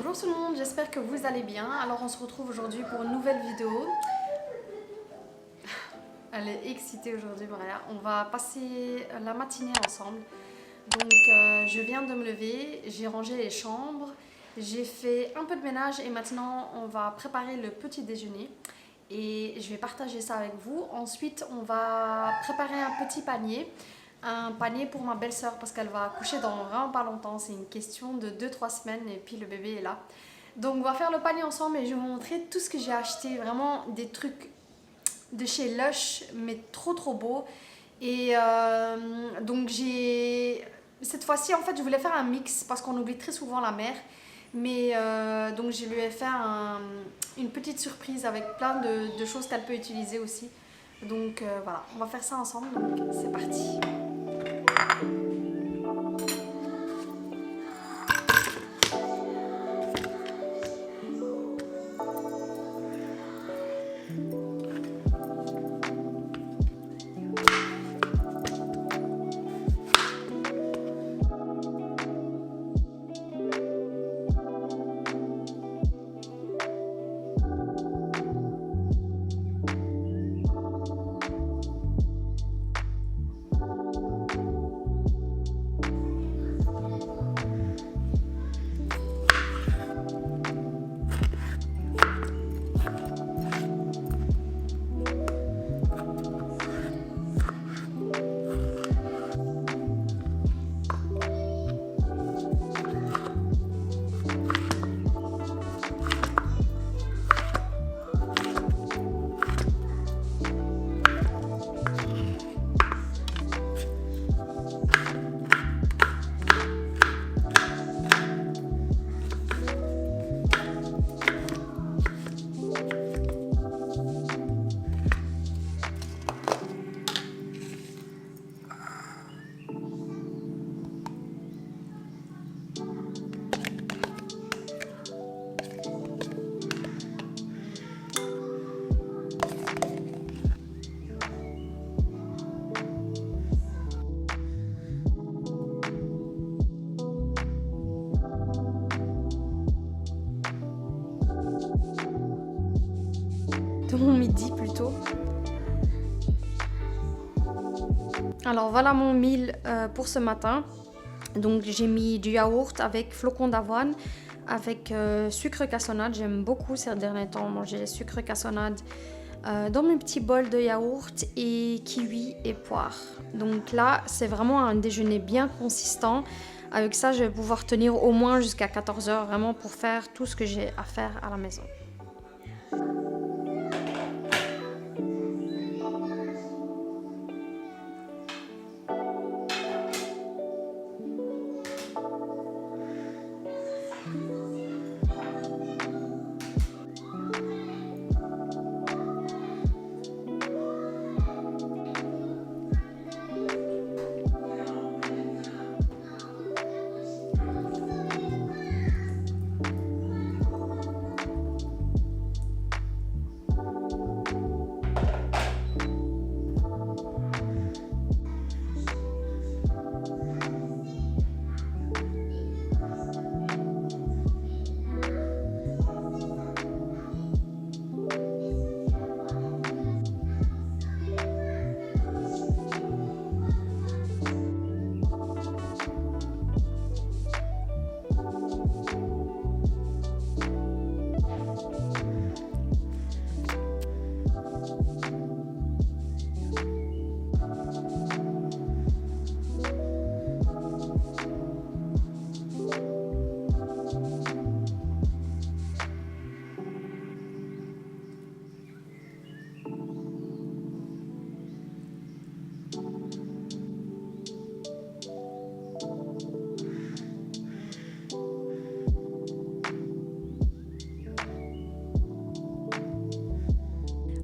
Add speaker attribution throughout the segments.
Speaker 1: Bonjour tout le monde, j'espère que vous allez bien. Alors on se retrouve aujourd'hui pour une nouvelle vidéo. Elle est excitée aujourd'hui, Maria. On va passer la matinée ensemble. Donc je viens de me lever, j'ai rangé les chambres, j'ai fait un peu de ménage et maintenant on va préparer le petit déjeuner. Et je vais partager ça avec vous. Ensuite on va préparer un petit panier. Un panier pour ma belle-sœur parce qu'elle va accoucher dans vraiment pas longtemps. C'est une question de 2-3 semaines et puis le bébé est là. Donc on va faire le panier ensemble et je vais vous montrer tout ce que j'ai acheté. Vraiment des trucs de chez Lush mais trop beaux. Et donc cette fois-ci en fait je voulais faire un mix parce qu'on oublie très souvent la mère. Mais donc je lui ai fait une petite surprise avec plein de choses qu'elle peut utiliser aussi. Donc voilà, on va faire ça ensemble, donc c'est parti. De mon midi plutôt. Alors voilà mon meal pour ce matin. Donc j'ai mis du yaourt avec flocons d'avoine, avec sucre cassonade. J'aime beaucoup ces derniers temps manger les sucres cassonade dans mes petits bols de yaourt et kiwi et poire. Donc là c'est vraiment un déjeuner bien consistant. Avec ça je vais pouvoir tenir au moins jusqu'à 14h vraiment pour faire tout ce que j'ai à faire à la maison.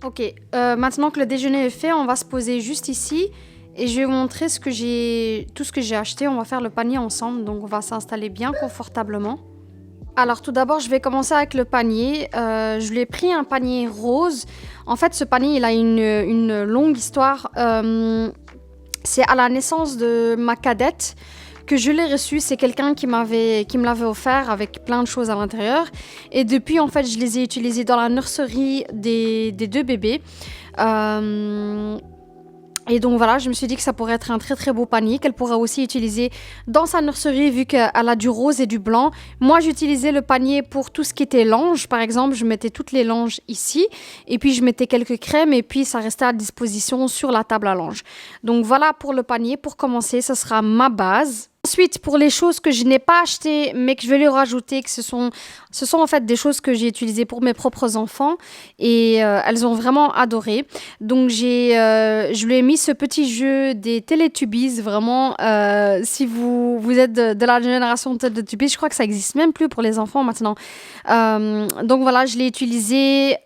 Speaker 1: Ok, maintenant que le déjeuner est fait, on va se poser juste ici et je vais vous montrer tout ce que j'ai acheté. On va faire le panier ensemble, donc on va s'installer bien confortablement. Alors tout d'abord, je vais commencer avec le panier. Je lui ai pris un panier rose. En fait, ce panier, il a une longue histoire. C'est à la naissance de ma cadette que je l'ai reçu, c'est quelqu'un qui me l'avait offert avec plein de choses à l'intérieur. Et depuis, en fait, je les ai utilisés dans la nurserie des deux bébés. Et donc voilà, je me suis dit que ça pourrait être un très très beau panier qu'elle pourra aussi utiliser dans sa nurserie vu qu'elle a du rose et du blanc. Moi, j'utilisais le panier pour tout ce qui était lange. Par exemple, je mettais toutes les langes ici et puis je mettais quelques crèmes et puis ça restait à disposition sur la table à lange. Donc voilà pour le panier. Pour commencer, ce sera ma base. Ensuite, pour les choses que je n'ai pas achetées, mais que je vais lui rajouter, que ce sont en fait des choses que j'ai utilisées pour mes propres enfants et elles ont vraiment adoré. Donc, je lui ai mis ce petit jeu des Teletubbies, vraiment, si vous êtes de la génération Teletubbies, je crois que ça n'existe même plus pour les enfants maintenant. Donc voilà, je l'ai utilisé...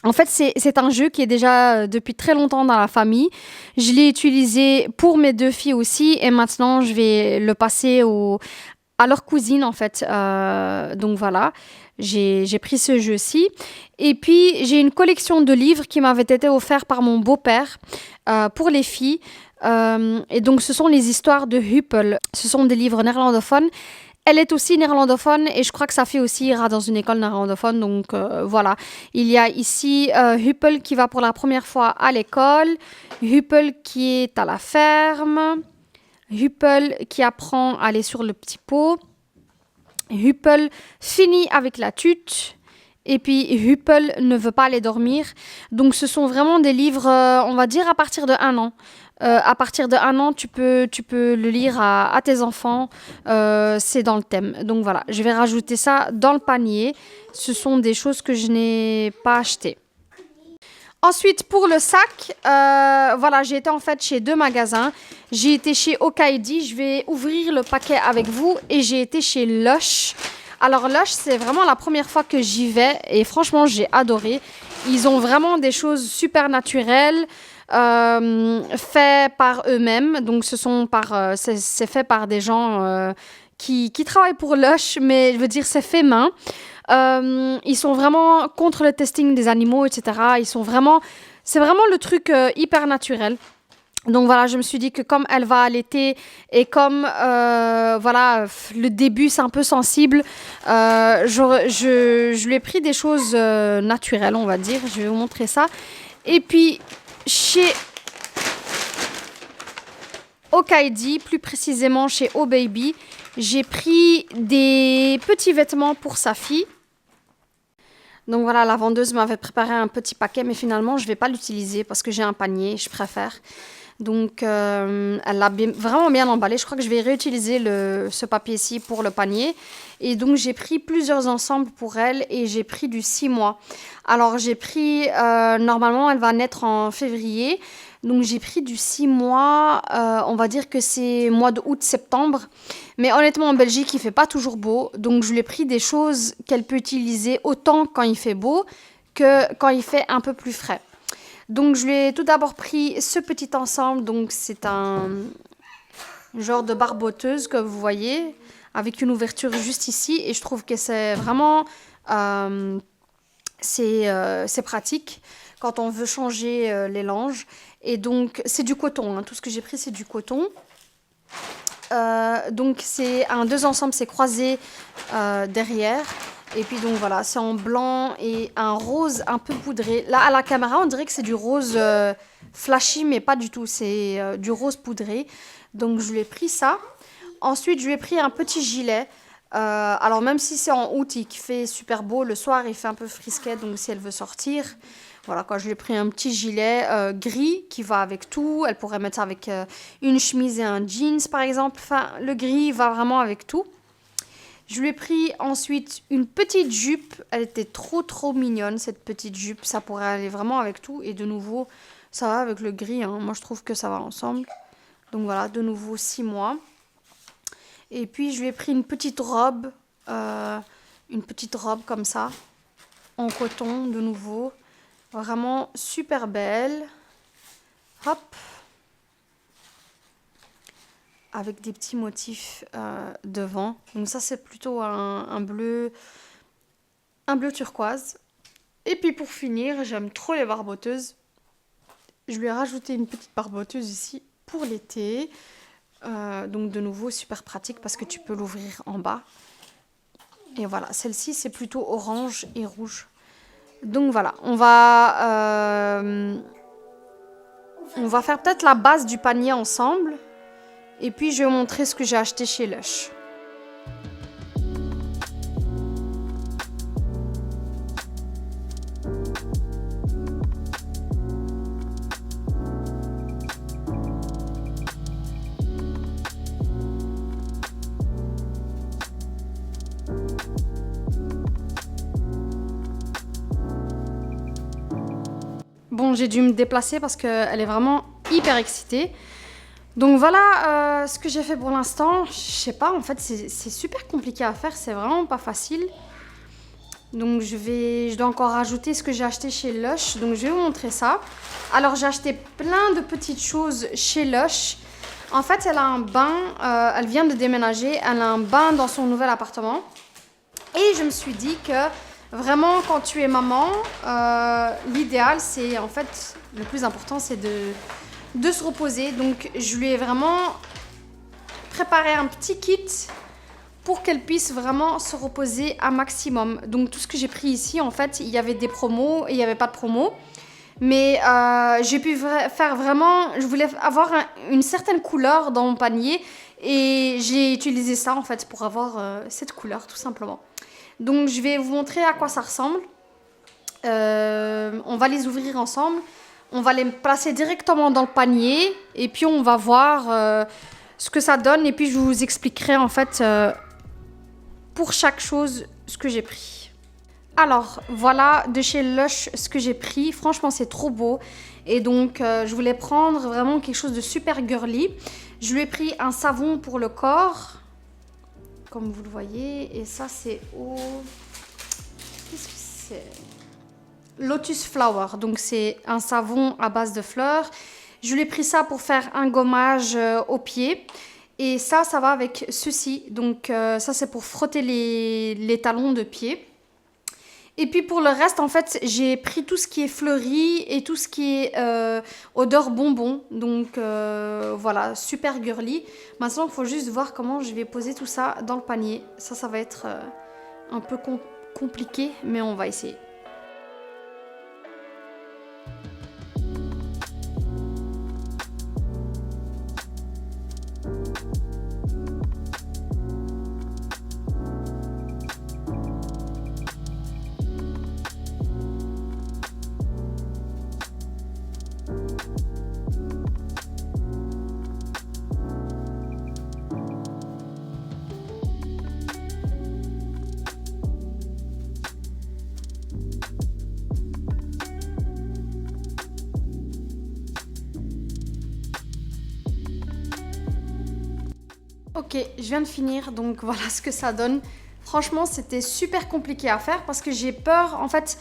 Speaker 1: En fait, c'est un jeu qui est déjà depuis très longtemps dans la famille. Je l'ai utilisé pour mes deux filles aussi et maintenant, je vais le passer à leur cousine, en fait. Donc voilà, j'ai pris ce jeu-ci. Et puis, j'ai une collection de livres qui m'avaient été offerts par mon beau-père pour les filles. Et donc, ce sont les histoires de Huppel. Ce sont des livres néerlandophones. Elle est aussi néerlandophone et je crois que sa fille aussi ira dans une école néerlandophone. Donc voilà, il y a ici Huppel qui va pour la première fois à l'école, Huppel qui est à la ferme, Huppel qui apprend à aller sur le petit pot, Huppel finit avec la tute. Et puis Huppel ne veut pas aller dormir. Donc ce sont vraiment des livres, on va dire, à partir de 1 an. À partir de 1 an, tu peux le lire à tes enfants. C'est dans le thème. Donc voilà, je vais rajouter ça dans le panier. Ce sont des choses que je n'ai pas achetées. Ensuite, pour le sac, voilà, j'ai été en fait chez 2 magasins. J'ai été chez Okaidi. Je vais ouvrir le paquet avec vous. Et j'ai été chez Lush. Alors Lush, c'est vraiment la première fois que j'y vais. Et franchement, j'ai adoré. Ils ont vraiment des choses super naturelles. Fait par eux-mêmes, donc c'est fait par des gens qui travaillent pour Lush, mais je veux dire c'est fait main. Ils sont vraiment contre le testing des animaux, etc. C'est vraiment le truc hyper naturel. Donc voilà, je me suis dit que comme elle va allaiter et comme voilà, le début c'est un peu sensible, je lui ai pris des choses naturelles, on va dire. Je vais vous montrer ça. Et puis chez Okaidi, plus précisément chez Oh Baby, j'ai pris des petits vêtements pour sa fille. Donc voilà, la vendeuse m'avait préparé un petit paquet, mais finalement, je ne vais pas l'utiliser parce que j'ai un panier, je préfère. Donc, elle l'a vraiment bien emballé. Je crois que je vais réutiliser ce papier-ci pour le panier. Et donc, j'ai pris plusieurs ensembles pour elle et j'ai pris du 6 mois. Alors, j'ai pris... normalement, elle va naître en février. Donc, j'ai pris du 6 mois. On va dire que c'est mois de août-septembre. Mais honnêtement, en Belgique, il ne fait pas toujours beau. Donc, je lui ai pris des choses qu'elle peut utiliser autant quand il fait beau que quand il fait un peu plus frais. Donc, je lui ai tout d'abord pris ce petit ensemble. Donc, c'est un genre de barboteuse que vous voyez, avec une ouverture juste ici. Et je trouve que c'est vraiment... c'est pratique quand on veut changer les langes. Et donc, c'est du coton. Hein. Tout ce que j'ai pris, c'est du coton. Donc, c'est un 2 ensemble, c'est croisé derrière. Et puis donc voilà, c'est en blanc et un rose un peu poudré. Là, à la caméra, on dirait que c'est du rose flashy, mais pas du tout. C'est du rose poudré. Donc, je lui ai pris ça. Ensuite, je lui ai pris un petit gilet. Alors, même si c'est en août, il fait super beau. Le soir, il fait un peu frisquet. Donc, si elle veut sortir, voilà quoi. Je lui ai pris un petit gilet gris qui va avec tout. Elle pourrait mettre ça avec une chemise et un jeans, par exemple. Enfin, le gris va vraiment avec tout. Je lui ai pris ensuite une petite jupe. Elle était trop mignonne, cette petite jupe. Ça pourrait aller vraiment avec tout. Et de nouveau, ça va avec le gris. Hein. Moi, je trouve que ça va ensemble. Donc voilà, de nouveau 6 mois. Et puis, je lui ai pris une petite robe. Une petite robe comme ça. En coton, de nouveau. Vraiment super belle. Hop. Avec des petits motifs devant. Donc ça, c'est plutôt un bleu turquoise. Et puis pour finir, j'aime trop les barboteuses. Je lui ai rajouté une petite barboteuse ici pour l'été. Donc de nouveau, super pratique parce que tu peux l'ouvrir en bas. Et voilà, celle-ci, c'est plutôt orange et rouge. Donc voilà, on va faire peut-être la base du panier ensemble. Et puis, je vais vous montrer ce que j'ai acheté chez Lush. Bon, j'ai dû me déplacer parce qu'elle est vraiment hyper excitée. Donc voilà ce que j'ai fait pour l'instant. Je sais pas, en fait, c'est super compliqué à faire. C'est vraiment pas facile. Donc je dois encore rajouter ce que j'ai acheté chez Lush. Donc je vais vous montrer ça. Alors j'ai acheté plein de petites choses chez Lush. En fait, elle a un bain. Elle vient de déménager. Elle a un bain dans son nouvel appartement. Et je me suis dit que vraiment, quand tu es maman, l'idéal, c'est en fait, le plus important, c'est de se reposer. Donc, je lui ai vraiment préparé un petit kit pour qu'elle puisse vraiment se reposer un maximum. Donc, tout ce que j'ai pris ici, en fait, il y avait des promos et il n'y avait pas de promos. Mais j'ai pu faire vraiment... Je voulais avoir une certaine couleur dans mon panier. Et j'ai utilisé ça, en fait, pour avoir cette couleur, tout simplement. Donc, je vais vous montrer à quoi ça ressemble. On va les ouvrir ensemble. On va les placer directement dans le panier. Et puis, on va voir ce que ça donne. Et puis, je vous expliquerai, en fait, pour chaque chose, ce que j'ai pris. Alors, voilà de chez Lush ce que j'ai pris. Franchement, c'est trop beau. Et donc, je voulais prendre vraiment quelque chose de super girly. Je lui ai pris un savon pour le corps. Comme vous le voyez. Et ça, c'est au... Qu'est-ce que c'est? Lotus Flower. Donc, c'est un savon à base de fleurs. Je lui ai pris ça pour faire un gommage aux pieds. Et ça va avec ceci. Donc, ça, c'est pour frotter les talons de pied. Et puis pour le reste, en fait, j'ai pris tout ce qui est fleuri et tout ce qui est odeur bonbon. Donc voilà, super girly. Maintenant, il faut juste voir comment je vais poser tout ça dans le panier. Ça va être un peu compliqué, mais on va essayer. Ok, je viens de finir, donc voilà ce que ça donne. Franchement, c'était super compliqué à faire parce que j'ai peur, en fait,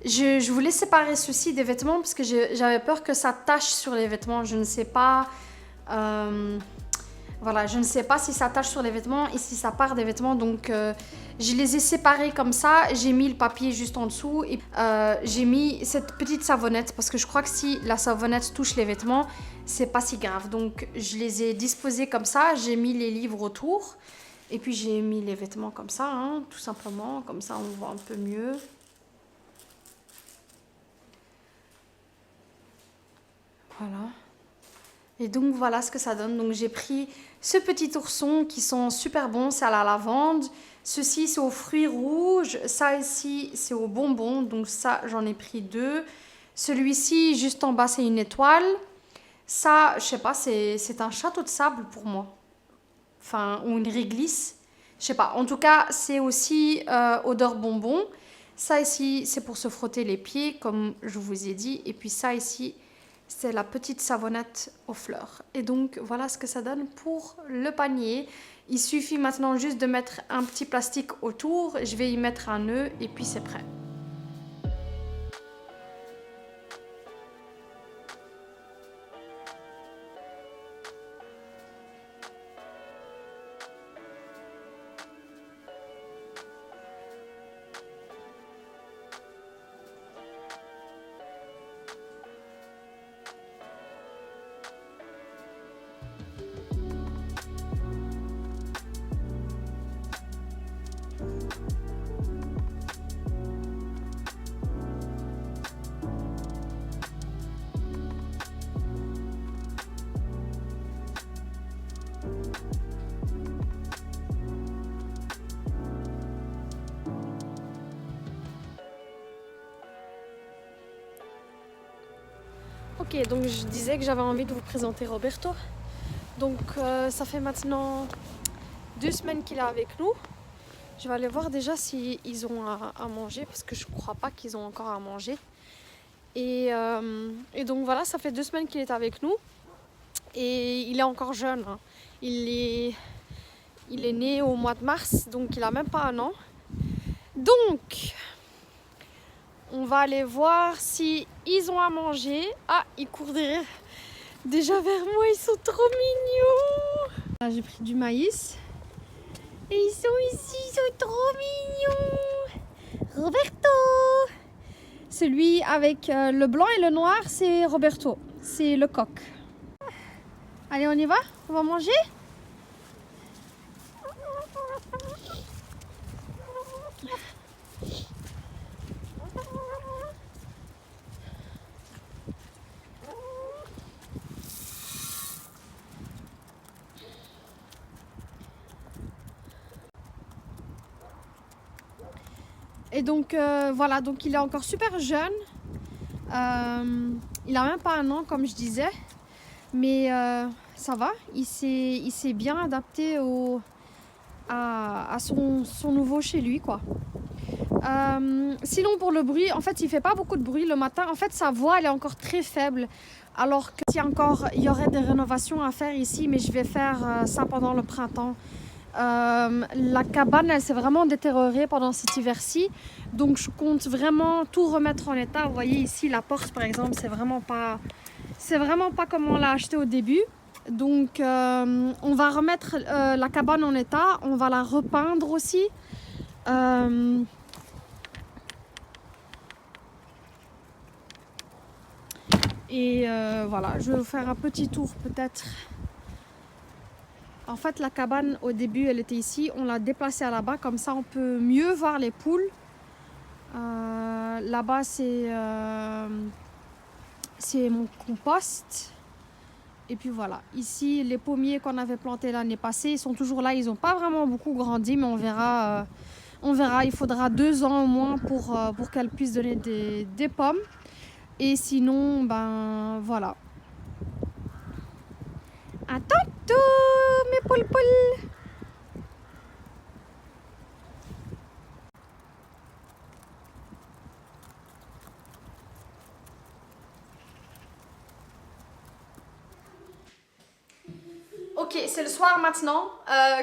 Speaker 1: je voulais séparer ceci des vêtements parce que j'avais peur que ça tache sur les vêtements. Je ne sais pas, voilà, je ne sais pas si ça tache sur les vêtements et si ça part des vêtements. Donc, je les ai séparés comme ça. J'ai mis le papier juste en dessous et j'ai mis cette petite savonnette parce que je crois que si la savonnette touche les vêtements, c'est pas si grave. Donc, je les ai disposés comme ça. J'ai mis les livres autour et puis j'ai mis les vêtements comme ça, hein, tout simplement. Comme ça, on voit un peu mieux. Voilà. Et donc voilà ce que ça donne. Donc j'ai pris ce petit ourson qui sont super bons, c'est à la lavande. Ceci c'est aux fruits rouges, ça ici c'est aux bonbons, donc ça j'en ai pris 2. Celui-ci juste en bas c'est une étoile. Ça je sais pas, c'est un château de sable pour moi. Enfin ou une réglisse. Je sais pas, en tout cas c'est aussi odeur bonbon. Ça ici c'est pour se frotter les pieds comme je vous ai dit. Et puis ça ici c'est la petite savonnette aux fleurs. Et donc, voilà ce que ça donne pour le panier. Il suffit maintenant juste de mettre un petit plastique autour. Je vais y mettre un nœud et puis c'est prêt. Ok, donc je disais que j'avais envie de vous présenter Roberto. Donc ça fait maintenant 2 semaines qu'il est avec nous. Je vais aller voir déjà s'ils ont à manger parce que je crois pas qu'ils ont encore à manger. Et donc voilà, ça fait 2 semaines qu'il est avec nous. Et il est encore jeune. Hein. Il est né au mois de mars, donc il a même pas 1 an. Donc, on va aller voir si ils ont à manger. Ah, ils courent déjà vers moi, ils sont trop mignons. Là, j'ai pris du maïs. Et ils sont ici, ils sont trop mignons. Roberto. Celui avec le blanc et le noir, c'est Roberto. C'est le coq. Allez, on y va? On va manger? Et donc voilà, donc il est encore super jeune. Il a même pas 1 an comme je disais. Mais ça va, il s'est bien adapté à son nouveau chez lui, quoi. Sinon pour le bruit, en fait il fait pas beaucoup de bruit le matin. En fait sa voix elle est encore très faible. Alors que il y aurait des rénovations à faire ici, mais je vais faire ça pendant le printemps. La cabane elle s'est vraiment détériorée pendant cet hiver-ci, donc je compte vraiment tout remettre en état. Vous voyez ici la porte par exemple, c'est vraiment pas comme on l'a acheté au début. Donc on va remettre la cabane en état, on va la repeindre aussi. Et voilà, je vais vous faire un petit tour peut-être. En fait, la cabane, au début, elle était ici. On l'a déplacée à là-bas. Comme ça, on peut mieux voir les poules. Là-bas, c'est mon compost. Et puis voilà. Ici, les pommiers qu'on avait plantés l'année passée, ils sont toujours là. Ils n'ont pas vraiment beaucoup grandi, mais on verra. Il faudra 2 ans au moins pour qu'elles puissent donner des pommes. Et sinon, ben voilà. À tantôt, mes poules. Ok, c'est le soir maintenant,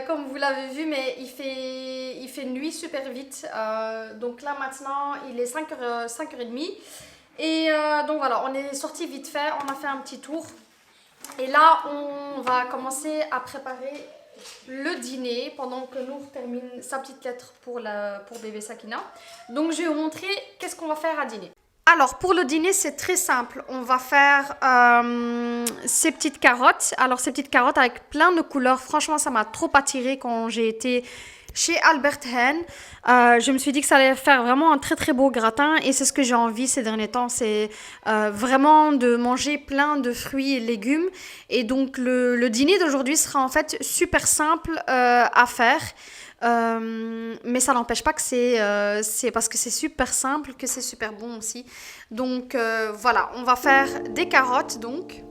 Speaker 1: comme vous l'avez vu, mais il fait nuit super vite. Donc là maintenant, il est 5h30. Et donc voilà, on est sorti vite fait, on a fait un petit tour. Et là, on va commencer à préparer le dîner pendant que Nour termine sa petite lettre pour bébé Sakina. Donc je vais vous montrer qu'est-ce qu'on va faire à dîner. Alors pour le dîner c'est très simple, on va faire ces petites carottes. Alors ces petites carottes avec plein de couleurs, franchement ça m'a trop attiré quand j'ai été chez Albert Heijn. Je me suis dit que ça allait faire vraiment un très très beau gratin et c'est ce que j'ai envie ces derniers temps, c'est vraiment de manger plein de fruits et légumes. Et donc le dîner d'aujourd'hui sera en fait super simple à faire. Mais ça n'empêche pas que c'est parce que c'est super simple que c'est super bon aussi. Donc voilà, on va faire des carottes donc.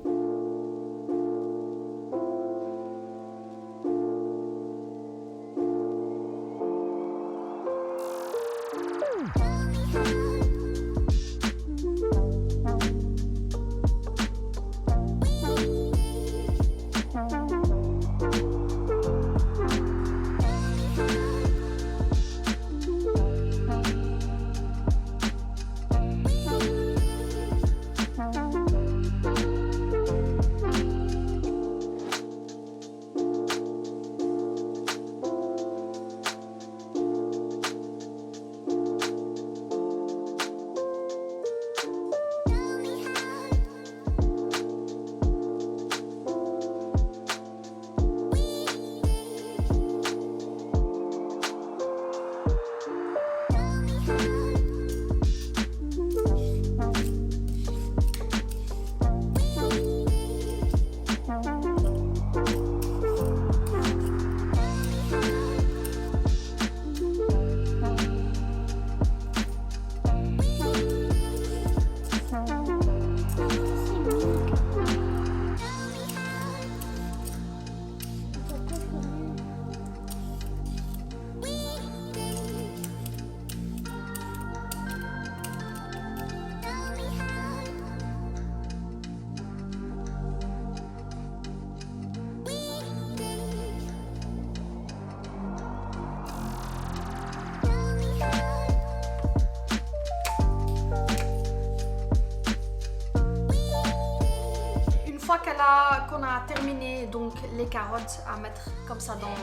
Speaker 1: voilà qu'on a terminé donc les carottes à mettre comme ça dans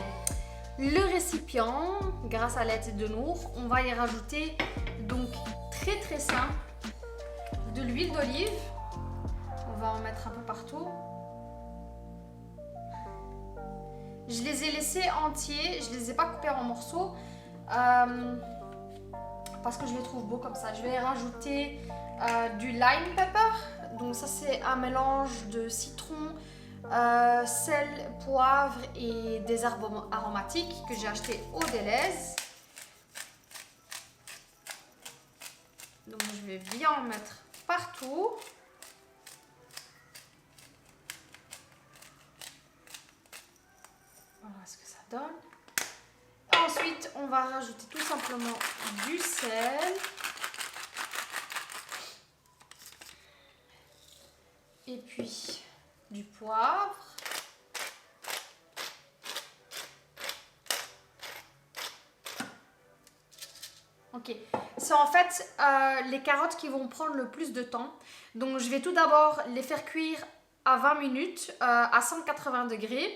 Speaker 1: le récipient grâce à l'aide de Nour. On va y rajouter donc très simple de l'huile d'olive. On va en mettre un peu partout. Je les ai laissés entiers, je les ai pas coupés en morceaux parce que je les trouve beaux comme ça. Je vais rajouter du lime pepper. Donc ça c'est un mélange de citron, sel, poivre et des herbes aromatiques que j'ai acheté au Delhaize. Donc je vais bien en mettre partout. Voilà ce que ça donne. Ensuite, on va rajouter tout simplement du sel. Et puis du poivre. Ok, c'est en fait les carottes qui vont prendre le plus de temps. Donc je vais tout d'abord les faire cuire à 20 minutes à 180 degrés.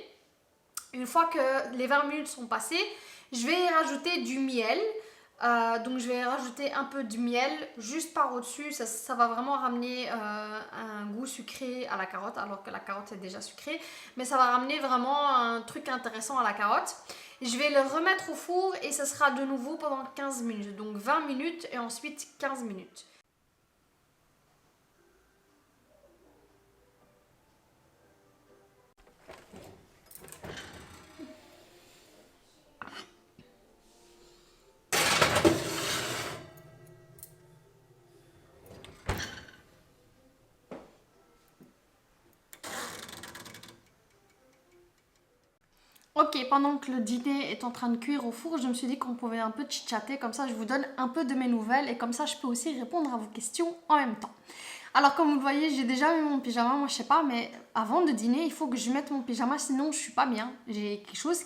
Speaker 1: Une fois que les 20 minutes sont passées, je vais y rajouter du miel. Donc je vais rajouter un peu de miel juste par au-dessus. Ça va vraiment ramener un goût sucré à la carotte, alors que la carotte est déjà sucrée. Mais ça va ramener vraiment un truc intéressant à la carotte. Je vais le remettre au four et ce sera de nouveau pendant 15 minutes. Donc 20 minutes et ensuite 15 minutes. Ok, pendant que le dîner est en train de cuire au four, je me suis dit qu'on pouvait un peu chitchater, comme ça je vous donne un peu de mes nouvelles et comme ça je peux aussi répondre à vos questions en même temps. Alors comme vous le voyez, j'ai déjà eu mon pyjama, moi je sais pas, mais avant de dîner, il faut que je mette mon pyjama, sinon je suis pas bien. J'ai quelque chose,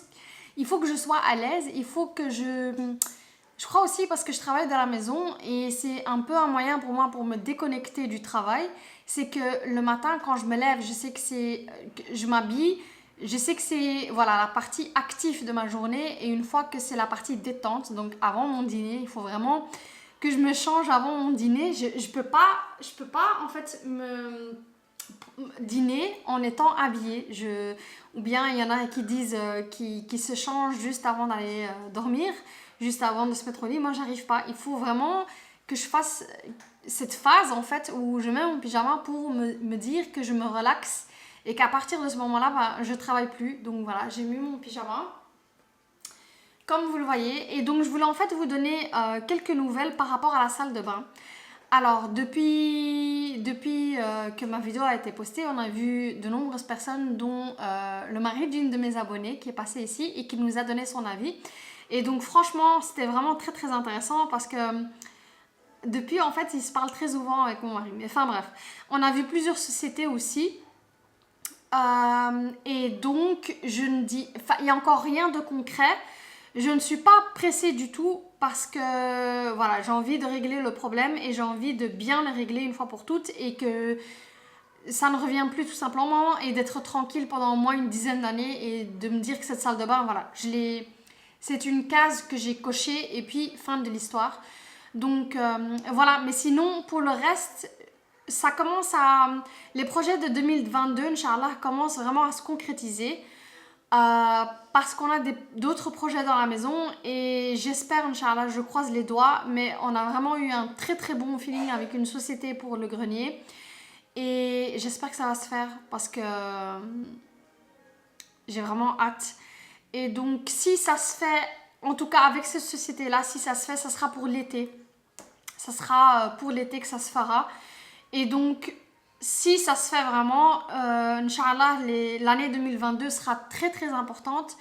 Speaker 1: il faut que je sois à l'aise, il faut que Je crois aussi parce que je travaille de la maison et c'est un peu un moyen pour moi pour me déconnecter du travail. C'est que le matin quand je me lève, je sais que je m'habille. Je sais que c'est voilà, la partie active de ma journée et une fois que c'est la partie détente, donc avant mon dîner, il faut vraiment que je me change avant mon dîner. Je peux pas en fait me dîner en étant habillée. Ou bien il y en a qui disent qui se changent juste avant d'aller dormir, juste avant de se mettre au lit. Moi, j'arrive pas. Il faut vraiment que je fasse cette phase en fait où je mets mon pyjama pour me dire que je me relaxe. Et qu'à partir de ce moment-là, bah, je ne travaille plus. Donc voilà, j'ai mis mon pyjama. Comme vous le voyez. Et donc je voulais en fait vous donner quelques nouvelles par rapport à la salle de bain. Alors depuis que ma vidéo a été postée, on a vu de nombreuses personnes, dont le mari d'une de mes abonnées qui est passé ici et qui nous a donné son avis. Et donc franchement, c'était vraiment très intéressant parce que depuis en fait, il se parle très souvent avec mon mari. Mais enfin bref, on a vu plusieurs sociétés aussi. Et donc il n'y a encore rien de concret. Je ne suis pas pressée du tout parce que voilà, j'ai envie de régler le problème et j'ai envie de bien le régler une fois pour toutes et que ça ne revient plus tout simplement et d'être tranquille pendant au moins une dizaine d'années et de me dire que cette salle de bain, voilà, c'est une case que j'ai cochée et puis fin de l'histoire. Donc voilà, mais sinon pour le reste, ça commence les projets de 2022, Inch'Allah, commencent vraiment à se concrétiser parce qu'on a d'autres projets dans la maison et j'espère, Inch'Allah, je croise les doigts, mais on a vraiment eu un très bon feeling avec une société pour le grenier et j'espère que ça va se faire parce que j'ai vraiment hâte. Et donc si ça se fait, en tout cas avec cette société-là, si ça se fait, ça sera pour l'été. Ça sera pour l'été que ça se fera. Et donc, si ça se fait vraiment, Inch'Allah, l'année 2022 sera très importante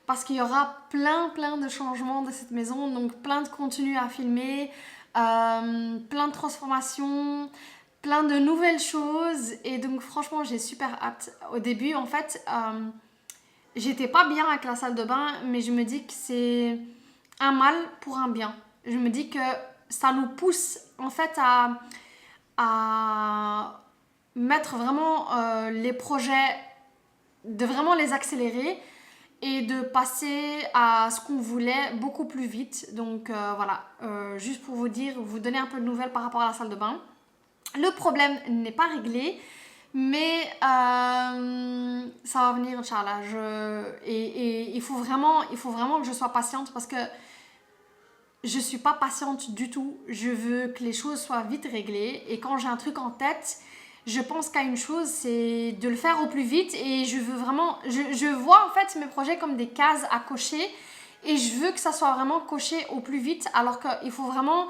Speaker 1: parce qu'il y aura plein de changements de cette maison, donc plein de contenu à filmer, plein de transformations, plein de nouvelles choses et donc franchement j'ai super hâte. Au début en fait, j'étais pas bien avec la salle de bain, mais je me dis que c'est un mal pour un bien. Je me dis que ça nous pousse en fait à mettre vraiment les projets, de vraiment les accélérer et de passer à ce qu'on voulait beaucoup plus vite. Donc voilà, juste pour vous dire, vous donner un peu de nouvelles par rapport à la salle de bain. Le problème n'est pas réglé, mais ça va venir, Inch'Allah. Et il faut vraiment que je sois patiente parce que je ne suis pas patiente du tout. Je veux que les choses soient vite réglées. Et quand j'ai un truc en tête, je pense qu'à une chose, c'est de le faire au plus vite. Et je veux vraiment... Je vois en fait mes projets comme des cases à cocher. Et je veux que ça soit vraiment coché au plus vite. Alors qu'il faut vraiment...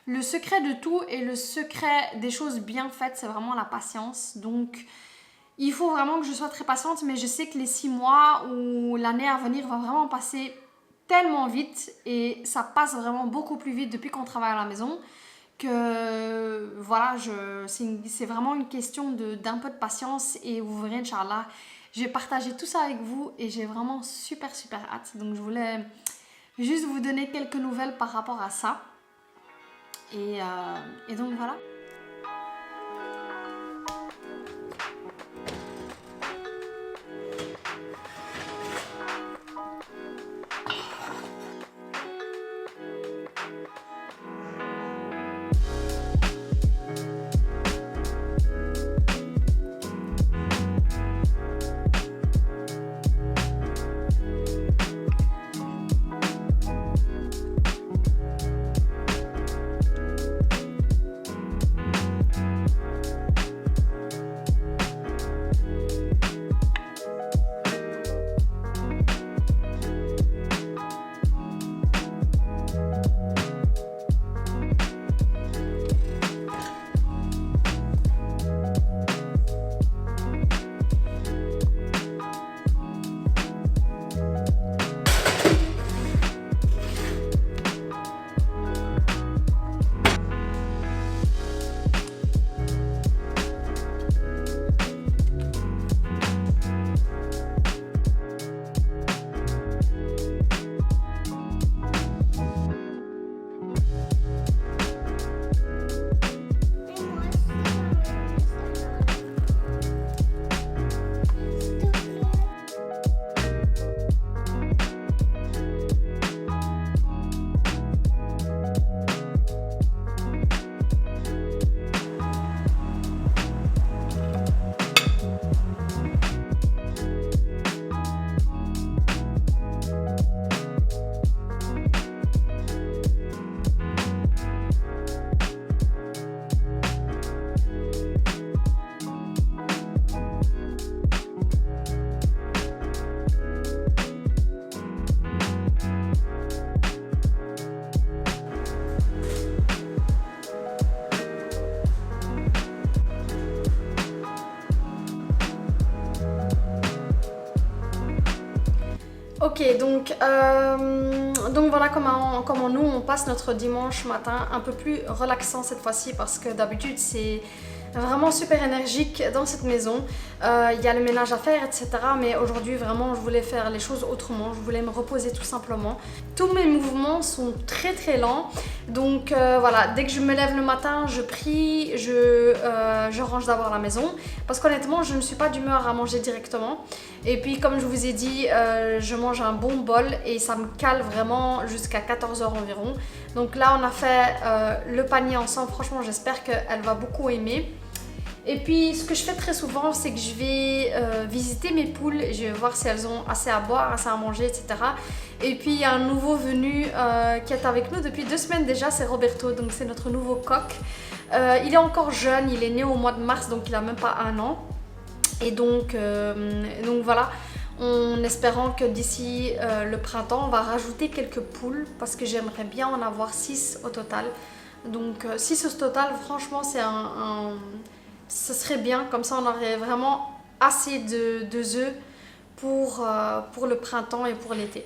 Speaker 1: Le secret de tout et le secret des choses bien faites, c'est vraiment la patience. Donc, il faut vraiment que je sois très patiente. Mais je sais que les 6 mois ou l'année à venir va vraiment passer tellement vite. Et ça passe vraiment beaucoup plus vite depuis qu'on travaille à la maison. Que voilà, c'est vraiment une question d'un peu de patience. Et vous verrez, Inch'Allah, je vais partager tout ça avec vous. Et j'ai vraiment super hâte. Donc, je voulais juste vous donner quelques nouvelles par rapport à ça. Et donc voilà. Ok, donc voilà comment nous on passe notre dimanche matin, un peu plus relaxant cette fois-ci parce que d'habitude c'est vraiment super énergique dans cette maison. Il y a le ménage à faire, etc. Mais aujourd'hui vraiment je voulais faire les choses autrement, je voulais me reposer tout simplement. Tous mes mouvements sont très lents, donc voilà, dès que je me lève le matin, je prie, je range d'abord la maison parce qu'honnêtement je ne suis pas d'humeur à manger directement. Et puis comme je vous ai dit, je mange un bon bol et ça me cale vraiment jusqu'à 14h environ. Donc là on a fait le panier ensemble, franchement j'espère qu'elle va beaucoup aimer. Et puis ce que je fais très souvent, c'est que je vais visiter mes poules, je vais voir si elles ont assez à boire, assez à manger, etc. Et puis il y a un nouveau venu qui est avec nous depuis 2 semaines déjà, c'est Roberto, donc c'est notre nouveau coq. Il est encore jeune, il est né au mois de mars, donc il n'a même pas 1 an. Et donc voilà, en espérant que d'ici le printemps, on va rajouter quelques poules parce que j'aimerais bien en avoir 6 au total. Donc 6 au total, franchement, ce serait bien, comme ça on aurait vraiment assez de œufs pour le printemps et pour l'été.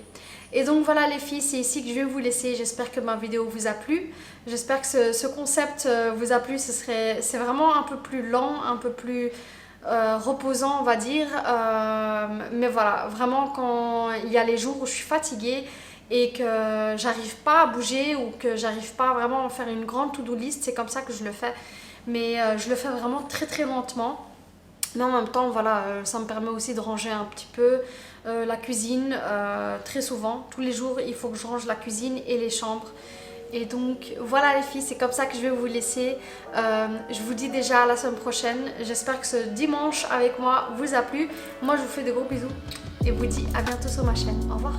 Speaker 1: Et donc voilà les filles, c'est ici que je vais vous laisser. J'espère que ma vidéo vous a plu. J'espère que ce concept vous a plu. C'est vraiment un peu plus lent, un peu plus reposant on va dire. Mais voilà, vraiment quand il y a les jours où je suis fatiguée et que j'arrive pas à bouger ou que j'arrive pas vraiment à faire une grande to-do list, c'est comme ça que je le fais. Mais je le fais vraiment très lentement. Mais en même temps, voilà, ça me permet aussi de ranger un petit peu la cuisine très souvent. Tous les jours, il faut que je range la cuisine et les chambres. Et donc voilà les filles, c'est comme ça que je vais vous laisser. Je vous dis déjà à la semaine prochaine. J'espère que ce dimanche avec moi vous a plu. Moi je vous fais de gros bisous et vous dis à bientôt sur ma chaîne. Au revoir.